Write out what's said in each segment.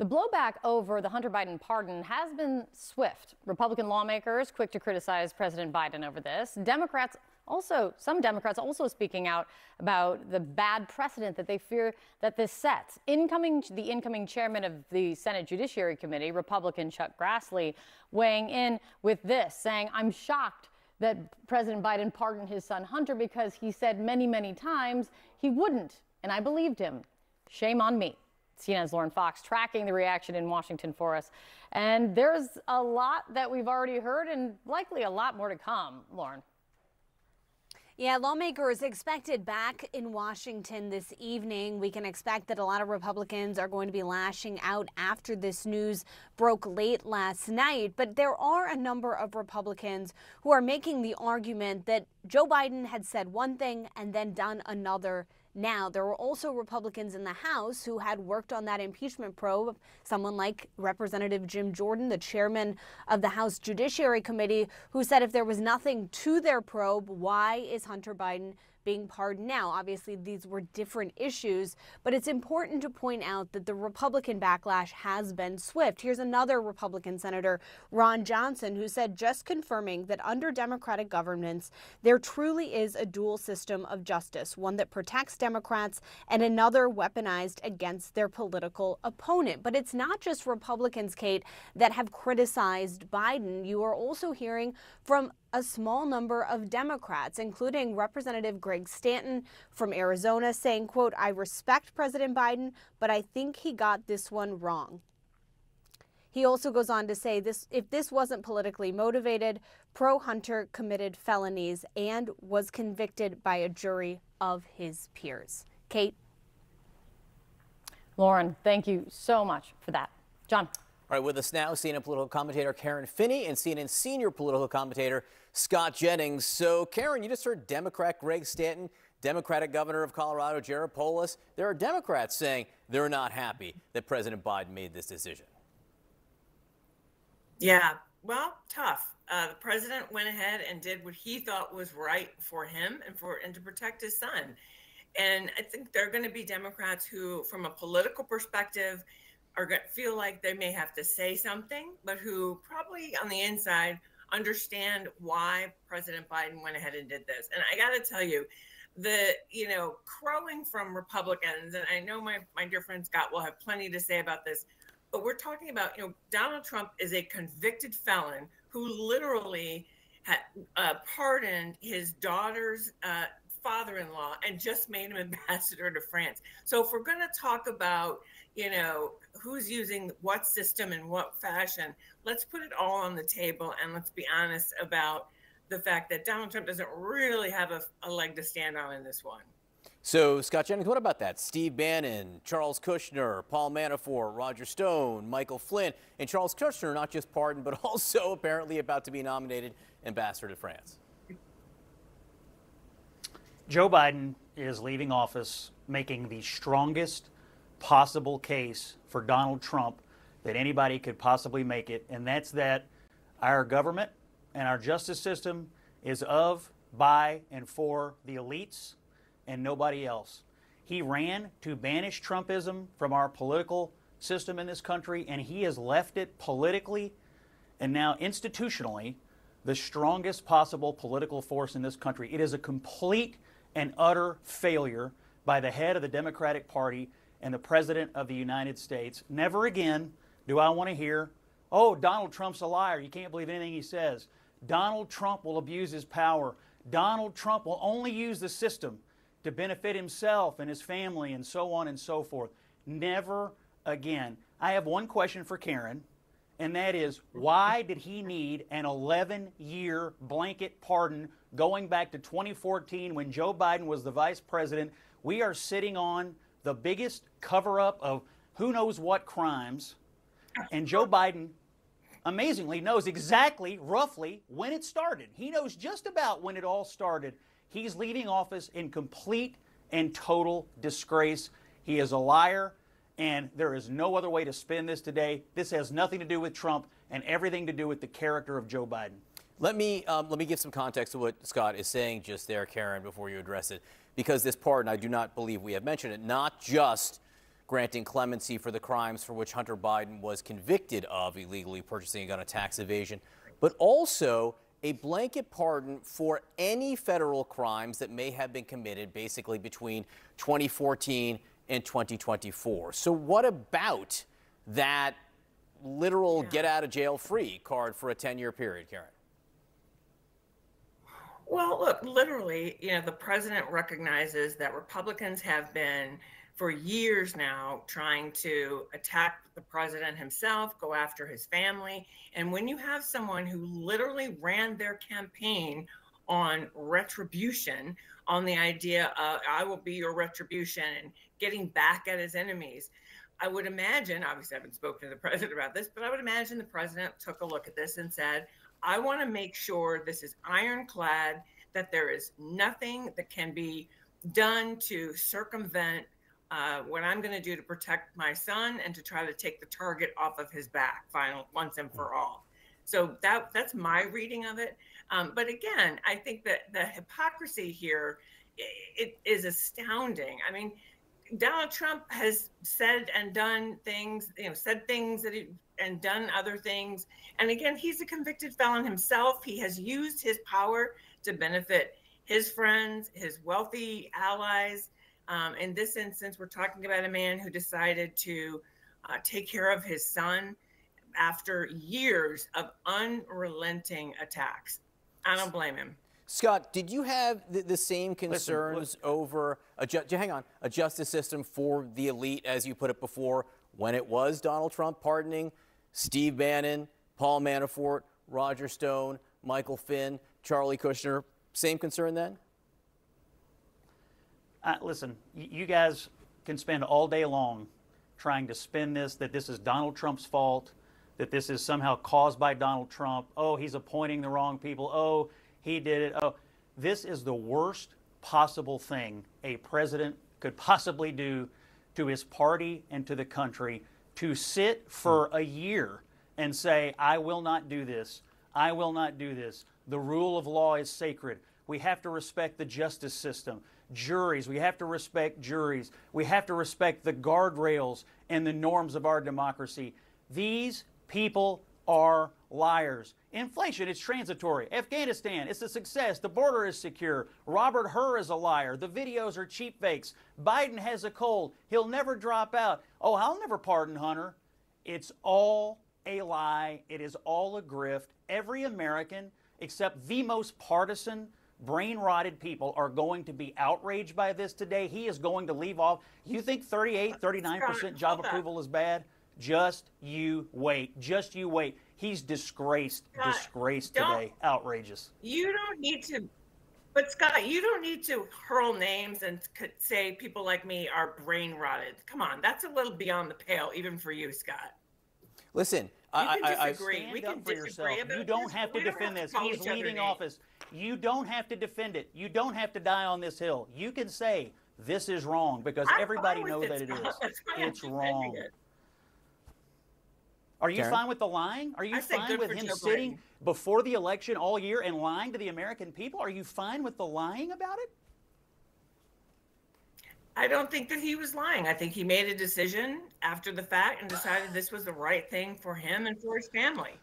The blowback over the Hunter Biden pardon has been swift. Republican lawmakers quick to criticize President Biden over this. Some Democrats also speaking out about the bad precedent that they fear that this sets. The incoming chairman of the Senate Judiciary Committee, Republican Chuck Grassley, weighing in with this, saying, "I'm shocked that President Biden pardoned his son Hunter because he said many, many times he wouldn't, and I believed him. Shame on me." CNN's Lauren Fox tracking the reaction in Washington for us. And there's a lot that we've already heard and likely a lot more to come, Lauren. Yeah, lawmakers expected back in Washington this evening. We can expect that a lot of Republicans are going to be lashing out after this news broke late last night. But there are a number of Republicans who are making the argument that Joe Biden had said one thing and then done another. Now, there were also Republicans in the House who had worked on that impeachment probe, someone like Representative Jim Jordan, the chairman of the House Judiciary Committee, who said if there was nothing to their probe, why is Hunter Biden being pardoned now? Obviously, these were different issues, but it's important to point out that the Republican backlash has been swift. Here's another Republican Senator, Ron Johnson, who said, just confirming that under Democratic governance, there truly is a dual system of justice, one that protects Democrats and another weaponized against their political opponent. But it's not just Republicans, Kate, that have criticized Biden. You are also hearing from a small number of Democrats, including Representative Greg Stanton from Arizona, saying, quote, "I respect President Biden, but I think he got this one wrong." He also goes on to say if this wasn't politically motivated, pro-Hunter committed felonies and was convicted by a jury of his peers. Kate? Lauren, thank you so much for that. John? All right, with us now, CNN political commentator Karen Finney and CNN senior political commentator Scott Jennings. So, Karen, you just heard Democrat Greg Stanton, Democratic governor of Colorado Jared Polis. There are Democrats saying they're not happy that President Biden made this decision. Yeah, well, tough. The president went ahead and did what he thought was right for him and to protect his son. And I think there are going to be Democrats who, from a political perspective, are going to feel like they may have to say something, but who probably on the inside understand why President Biden went ahead and did this. And I got to tell you, crowing from Republicans, and I know my dear friend Scott will have plenty to say about this, but we're talking about, Donald Trump is a convicted felon who literally had pardoned his daughter's father-in-law and just made him ambassador to France. So if we're going to talk about, who's using what system in what fashion, let's put it all on the table and let's be honest about the fact that Donald Trump doesn't really have a leg to stand on in this one. So, Scott Jennings, what about that? Steve Bannon, Charles Kushner, Paul Manafort, Roger Stone, Michael Flynn, and Charles Kushner not just pardoned, but also apparently about to be nominated ambassador to France. Joe Biden is leaving office making the strongest possible case for Donald Trump that anybody could possibly make it, and that's that our government and our justice system is of, by, and for the elites and nobody else. He ran to banish Trumpism from our political system in this country, and he has left it politically and now institutionally the strongest possible political force in this country. It is a complete and utter failure by the head of the Democratic Party and the President of the United States. Never again do I want to hear, oh, Donald Trump's a liar. You can't believe anything he says. Donald Trump will abuse his power. Donald Trump will only use the system to benefit himself and his family and so on and so forth. Never again. I have one question for Karen, and that is, why did he need an 11-year blanket pardon going back to 2014 when Joe Biden was the vice president? We are sitting on the biggest cover-up of who knows what crimes, and Joe Biden amazingly knows exactly, roughly, when it started. He knows just about when it all started. He's leaving office in complete and total disgrace. He is a liar, and there is no other way to spin this today. This has nothing to do with Trump and everything to do with the character of Joe Biden. Let me give some context to what Scott is saying just there, Karen, before you address it, because this pardon, I do not believe we have mentioned it, not just granting clemency for the crimes for which Hunter Biden was convicted of illegally purchasing a gun and tax evasion, but also a blanket pardon for any federal crimes that may have been committed basically between 2014 and 2024. So what about that literal get out of jail free card for a 10-year period, Karen? Well, look, literally, the president recognizes that Republicans have been for years now trying to attack the president himself, go after his family. And when you have someone who literally ran their campaign on retribution, on the idea of I will be your retribution and getting back at his enemies, I would imagine, obviously I haven't spoken to the president about this, but I would imagine the president took a look at this and said, I want to make sure this is ironclad, that there is nothing that can be done to circumvent what I'm going to do to protect my son and to try to take the target off of his back once and for all. So that's my reading of it. But again, I think that the hypocrisy here, it is astounding. I mean, Donald Trump has said and done things, said things and done other things. And again, he's a convicted felon himself. He has used his power to benefit his friends, his wealthy allies. In this instance, we're talking about a man who decided to take care of his son after years of unrelenting attacks. I don't blame him. Scott, did you have the same concerns over a justice system for the elite, as you put it before, when it was Donald Trump pardoning Steve Bannon, Paul Manafort, Roger Stone, Michael Flynn, Charlie Kushner? Same concern then? Listen, you guys can spend all day long trying to spin this, that this is Donald Trump's fault, that this is somehow caused by Donald Trump. Oh, he's appointing the wrong people. Oh, he did it. Oh, this is the worst possible thing a president could possibly do to his party and to the country, to sit for a year and say, I will not do this. I will not do this. The rule of law is sacred. We have to respect the justice system. Juries, we have to respect juries. We have to respect the guardrails and the norms of our democracy. These people are liars. Inflation, it's transitory. Afghanistan, it's a success. The border is secure. Robert Hur is a liar. The videos are cheap fakes. Biden has a cold. He'll never drop out. Oh, I'll never pardon Hunter. It's all a lie. It is all a grift. Every American, except the most partisan, brain-rotted people, are going to be outraged by this today. He is going to leave off. You think 38, 39% job approval is bad? Just you wait. Just you wait. He's disgraced today. Outrageous. You don't need to, but Scott, you don't need to hurl names and say people like me are brain rotted. Come on, that's a little beyond the pale, even for you, Scott. Listen, I disagree. We can disagree about you don't have to defend this. He's leaving office. You don't have to defend it. You don't have to die on this hill. You can say this is wrong because everybody knows that it is. It's wrong. Are you fine with the lying? Are you fine with him sitting before the election all year and lying to the American people? Are you fine with the lying about it? I don't think that he was lying. I think he made a decision after the fact and decided this was the right thing for him and for his family.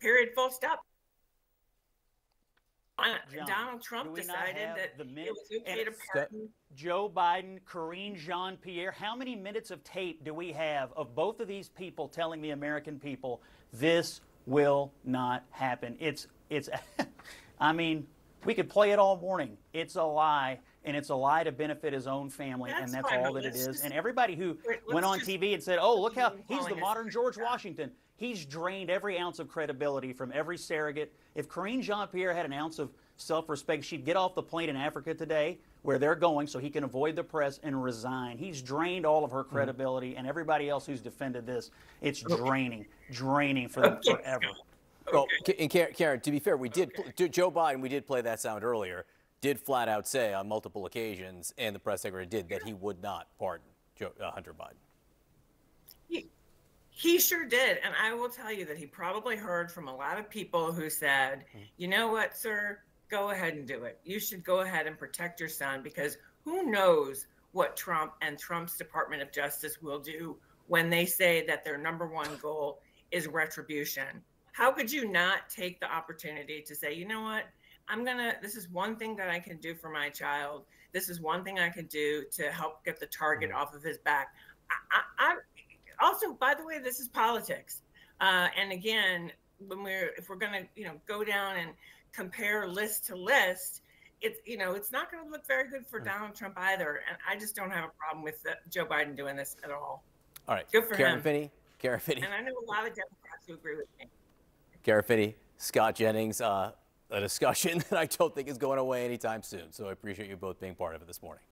Period. Full stop. John, Donald Trump decided that it was okay to pardon Joe Biden, Karine Jean-Pierre. How many minutes of tape do we have of both of these people telling the American people this will not happen? It's I mean, we could play it all morning. It's a lie, and it's a lie to benefit his own family, and that's all that it is. And everybody who went on TV and said, oh, look how he's the modern George Washington. He's drained every ounce of credibility from every surrogate. If Karine Jean-Pierre had an ounce of self-respect, she'd get off the plane in Africa today, where they're going, so he can avoid the press and resign. He's drained all of her credibility, and everybody else who's defended this, it's draining for them forever. Well, and Karen, to be fair, Joe Biden, we did play that sound earlier, did flat out say on multiple occasions, and the press secretary did, that he would not pardon Hunter Biden. He sure did. And I will tell you that he probably heard from a lot of people who said, you know what, sir, go ahead and do it. You should go ahead and protect your son, because who knows what Trump and Trump's Department of Justice will do when they say that their number one goal is retribution. How could you not take the opportunity to say, you know what, this is one thing that I can do for my child. This is one thing I can do to help get the target off of his back. I also, by the way, this is politics. And again, if we're going to, go down and compare list to list, it's not going to look very good for Donald Trump either. And I just don't have a problem with Joe Biden doing this at all. All right. Good for Karen him. Finney. Karen Finney. And I know a lot of Democrats who agree with me. Karen Finney, Scott Jennings, a discussion that I don't think is going away anytime soon. So I appreciate you both being part of it this morning.